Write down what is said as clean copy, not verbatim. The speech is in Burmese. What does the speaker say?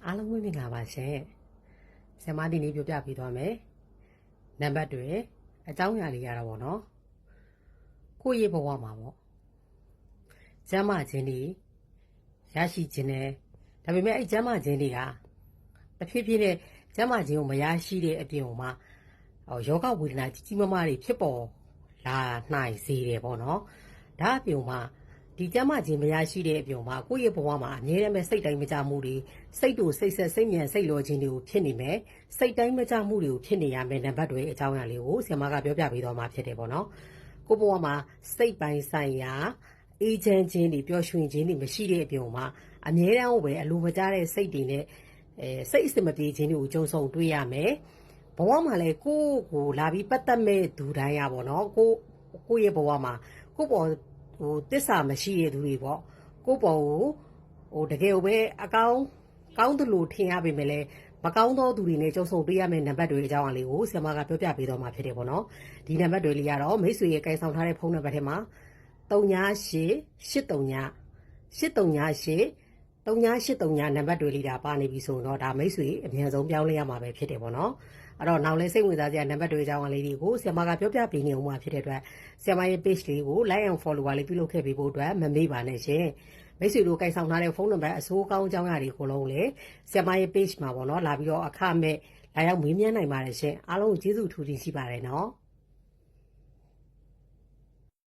အားလုံးမင်္ဂလာပါရှင်ဆရာမဒီနေ့ပြောပြပေးသွားမယ်နံပါတ်တွေအကြောင်းအရာလေးရတာပေါ့နော်ကိုယ့်ရဲ့ဘဝမှာပေါ့ကျမ်းမာခြင်းတွေရရှိခြင်းနဲ့ဒါပေမဲ့အဲ့ကျမ်းမာခြင်းတွေကတဖြည်းဖြည်းနဲ့ကျမ်းမာခြင်းကိုမရရှိတဲ့အပြင်မှာယောဂဝေဒနာကြီးကြီးမားမားတွေဖြစ်ပေါ်လာနိုင်စေတယ်ပေါ့နော်ဒါအပြင်မှာဒီကျမ်းမာခြင်းမရရှိတဲ့အပြင်မှာကိုယ့်ရဲ့ဘဝမှာအမြဲတမ်းပဲစိတ်တိုင်းမကြမှုတွေစိတ်တို့စိတ်ဆက်စိတ်မြန်စိတ်လောခြင်းတွေကိုဖြစ်နေမယ်စိတ်တိုင်းမကြမှုတွေကိုဖြစ်နေရမယ်နံပါတ်တွေအကြောင်းအရာလေးကိုဆရာမကပြောပြပေးတော့မှာဖြစ်တယ်ပေါ့နော်ကိုယ့်ဘဝမှာစိတ်ပိုင်းဆိုင်ရာအေဂျင့်ချင်းတွေပျော်ရွှင်ခြင်းတွေမရှိတဲ့အပြင်မှာအမြဲတမ်းပဲအလိုမကျတဲ့စိတ်တွေနဲ့စိတ်အစင်မပြေခြင်းတွေကိုကြုံဆုံတွေ့ရမယ်ဘဝမှာလည်းကိုယ့်ကိုလာပြီးပတ်သက်မဲ့သူတိုင်းရပါတော့ကိုယ့်ရဲ့ဘဝမှာကိုယ့်ပေါ်တစ္ဆာမရှိတဲ့သူတွေပေါ့ကိုယ့်ပေါ်ကိုတကယ်ပဲအကောင်းကောင်းသလိုထင်ရပေမဲ့လည်းမကောင်းသောသူတွေနဲ့ကြုံဆုံတွေ့ရမယ့်နံပါတ်တွေအကြောင်းအရာလေးကိုဆရာမကပြောပြပေးတော့မှာဖြစ်တယ်ပေါ့နော်ဒီနံပါတ်တွေလေးကတော့မိတ်ဆွေရဲ့ကိုင်ဆောင်ထားတဲ့ဖုန်းနံပါတ်ထဲမှာ398338နံပါတ်တွေလေးဒါပါနေပြီဆိုတော့ဒါမိတ်ဆွေအမြန်ဆုံးပြောင်းလဲရမှာပဲဖြစ်တယ်ပေါ့နော်အဲ့တော့နောက်လဲစိတ်ဝင်စားစရာနံပါတ်တွေအကြောင်းအလေးတွေကိုဆရာမကပြောပြပေးနေဦးမှာဖြစ်တဲ့အတွက်ဆရာမရဲ့ page လေးကို like and follow လေးပြုလုပ်ခဲ့ပေးဖို့အတွက်မမေ့ပါနဲ့ရှင်မိတ်ဆွေတို့ကိုင်ဆောင်ထားတဲ့ဖုန်းနံပါတ်အစိုးကောင်းအကြောင်းအရာတွေအကုန်လုံးလည်းဆရာမရဲ့ page မှာပေါ့နော်လာပြီးတော့အခမဲ့လာရောက်မေးမြန်းနိုင်ပါတယ်ရှင်အားလုံးကျေးဇူးထူးတင်ရှိပါတယ်နော်